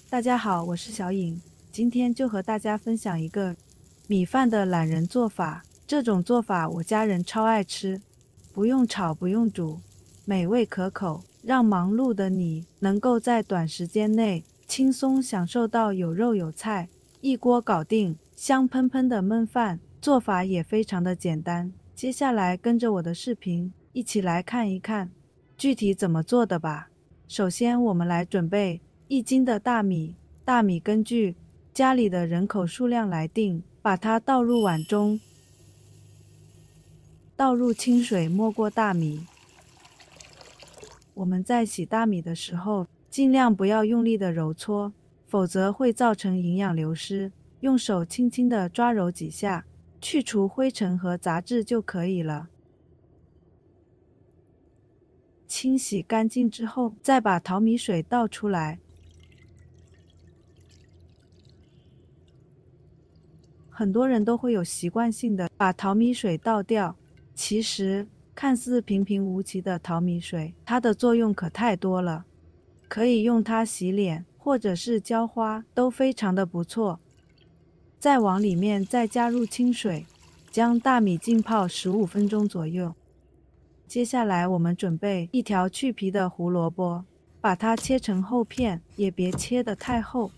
大家好，我是小颖，今天就和大家分享一个米饭的懒人做法。这种做法我家人超爱吃，不用炒，不用煮，美味可口，让忙碌的你能够在短时间内轻松享受到有肉有菜，一锅搞定，香喷喷的焖饭。做法也非常的简单，接下来跟着我的视频一起来看一看具体怎么做的吧。首先我们来准备1斤的大米，大米根据家里的人口数量来定，把它倒入碗中，倒入清水没过大米。我们在洗大米的时候，尽量不要用力的揉搓，否则会造成营养流失。用手轻轻的抓揉几下，去除灰尘和杂质就可以了。清洗干净之后，再把淘米水倒出来。很多人都会有习惯性的把淘米水倒掉，其实看似平平无奇的淘米水，它的作用可太多了，可以用它洗脸或者是浇花，都非常的不错。再往里面再加入清水，将大米浸泡15分钟左右。接下来我们准备1条去皮的胡萝卜，把它切成厚片，也别切得太厚，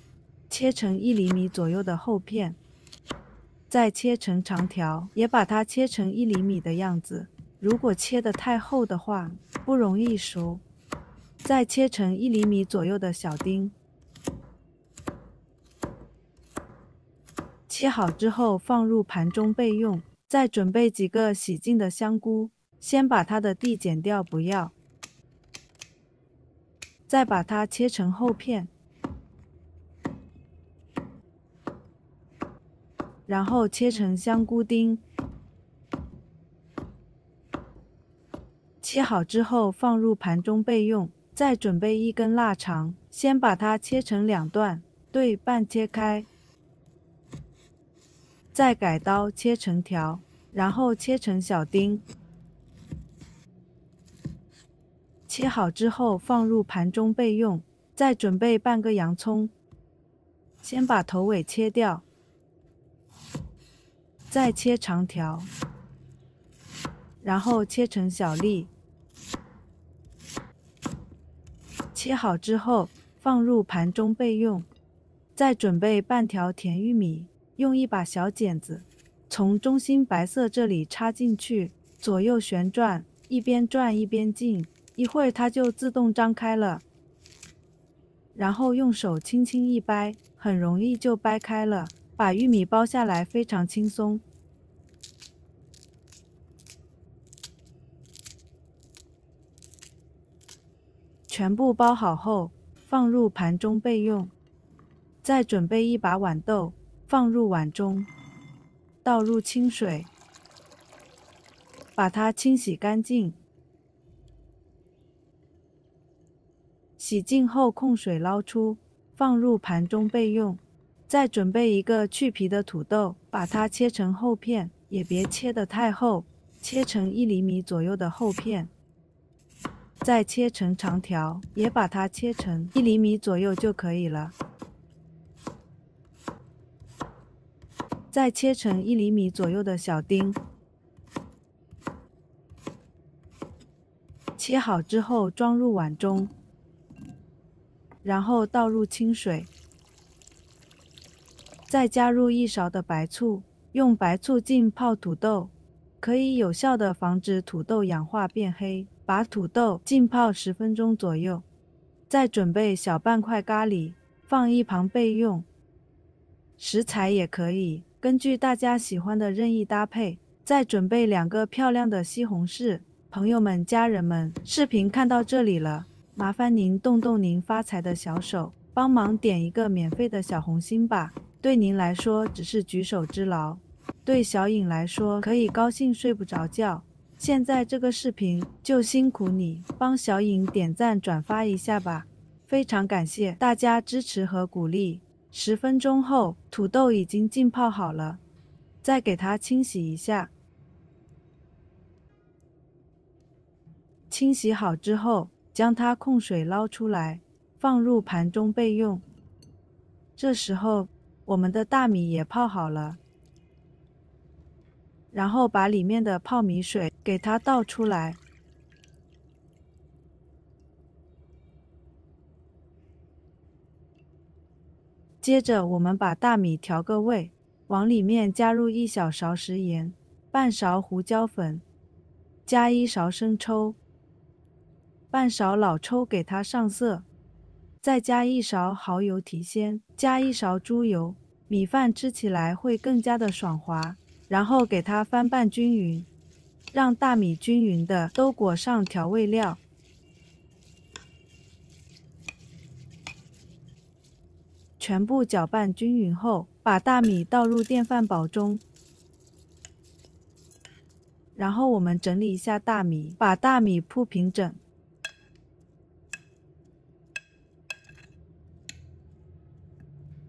切成1厘米左右的厚片。再切成长条，也把它切成1厘米的样子。如果切得太厚的话，不容易熟。再切成1厘米左右的小丁。切好之后放入盘中备用。再准备几个洗净的香菇，先把它的蒂剪掉不要。再把它切成厚片，然后切成香菇丁。切好之后放入盘中备用。再准备1根腊肠，先把它切成2段，对半切开。再改刀切成条，然后切成小丁。切好之后放入盘中备用。再准备半个洋葱，先把头尾切掉，再切长条，然后切成小粒。切好之后放入盘中备用。再准备半条甜玉米，用一把小剪子从中心白色这里插进去，左右旋转，一边转一边进，一会儿它就自动张开了。然后用手轻轻一掰，很容易就掰开了。把玉米剥下来非常轻松。全部包好后放入盘中备用。再准备1把豌豆，放入碗中，倒入清水，把它清洗干净。洗净后控水捞出，放入盘中备用。再准备1个去皮的土豆，把它切成厚片，也别切得太厚，切成1厘米左右的厚片。再切成长条，也把它切成1厘米左右就可以了。再切成1厘米左右的小丁。切好之后装入碗中，然后倒入清水，再加入1勺的白醋，用白醋浸泡土豆，可以有效的防止土豆氧化变黑。把土豆浸泡10分钟左右。再准备小半块咖喱，放一旁备用。食材也可以根据大家喜欢的任意搭配。再准备2个漂亮的西红柿。朋友们、家人们，视频看到这里了，麻烦您动动您发财的小手，帮忙点一个免费的小红心吧。对您来说只是举手之劳，对小颖来说可以高兴睡不着觉。现在这个视频就辛苦你帮小颖点赞转发一下吧，非常感谢大家支持和鼓励。10分钟后，土豆已经浸泡好了，再给它清洗一下。清洗好之后，将它控水捞出来，放入盘中备用。这时候，我们的大米也泡好了，然后把里面的泡米水给它倒出来。接着，我们把大米调个味，往里面加入1小勺食盐、半勺胡椒粉，加1勺生抽，半勺老抽给它上色，再加1勺蚝油提鲜，加1勺猪油，米饭吃起来会更加的爽滑。然后给它翻拌均匀，让大米均匀的都裹上调味料。全部搅拌均匀后，把大米倒入电饭煲中。然后我们整理一下大米，把大米铺平整。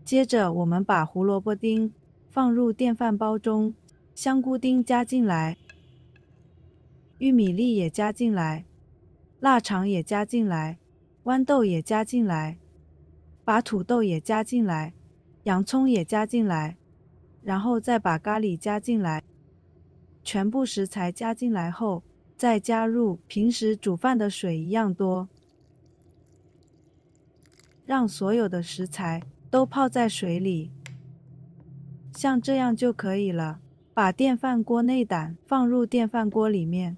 接着我们把胡萝卜丁放入电饭煲中，香菇丁加进来，玉米粒也加进来，腊肠也加进来，豌豆也加进来，把土豆也加进来，洋葱也加进来，然后再把咖喱加进来。全部食材加进来后，再加入平时煮饭的水一样多，让所有的食材都泡在水里，像这样就可以了。把电饭锅内胆放入电饭锅里面，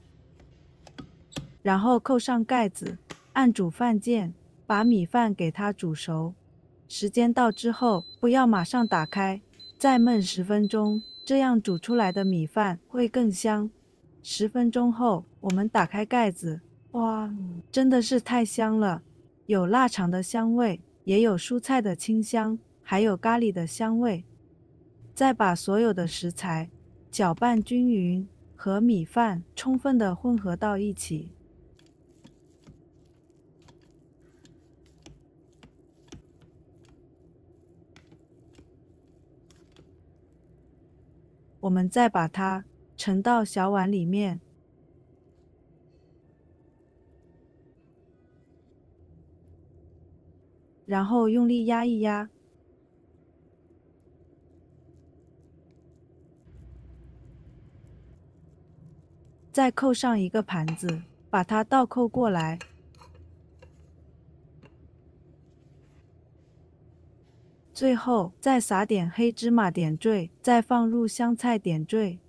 然后扣上盖子，按煮饭键，把米饭给它煮熟。时间到之后，不要马上打开，再焖10分钟，这样煮出来的米饭会更香。10分钟后，我们打开盖子，哇，真的是太香了，有腊肠的香味，也有蔬菜的清香，还有咖喱的香味。再把所有的食材搅拌均匀，和米饭充分的混合到一起。我们再把它盛到小碗里面，然后用力压一压，再扣上一个盘子，把它倒扣过来，最后再撒点黑芝麻点缀，再放入香菜点缀。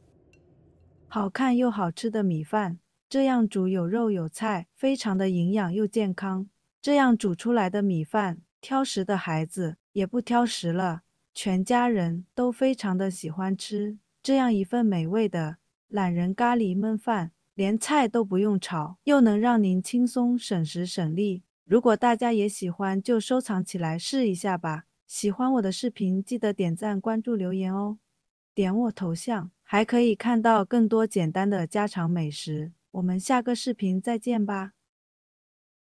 好看又好吃的米饭，这样煮有肉有菜，非常的营养又健康。这样煮出来的米饭，挑食的孩子也不挑食了，全家人都非常的喜欢吃。这样一份美味的懒人咖喱焖饭，连菜都不用炒，又能让您轻松省时省力。如果大家也喜欢，就收藏起来试一下吧。喜欢我的视频，记得点赞、关注、留言哦。点我头像，还可以看到更多简单的家常美食。我们下个视频再见吧。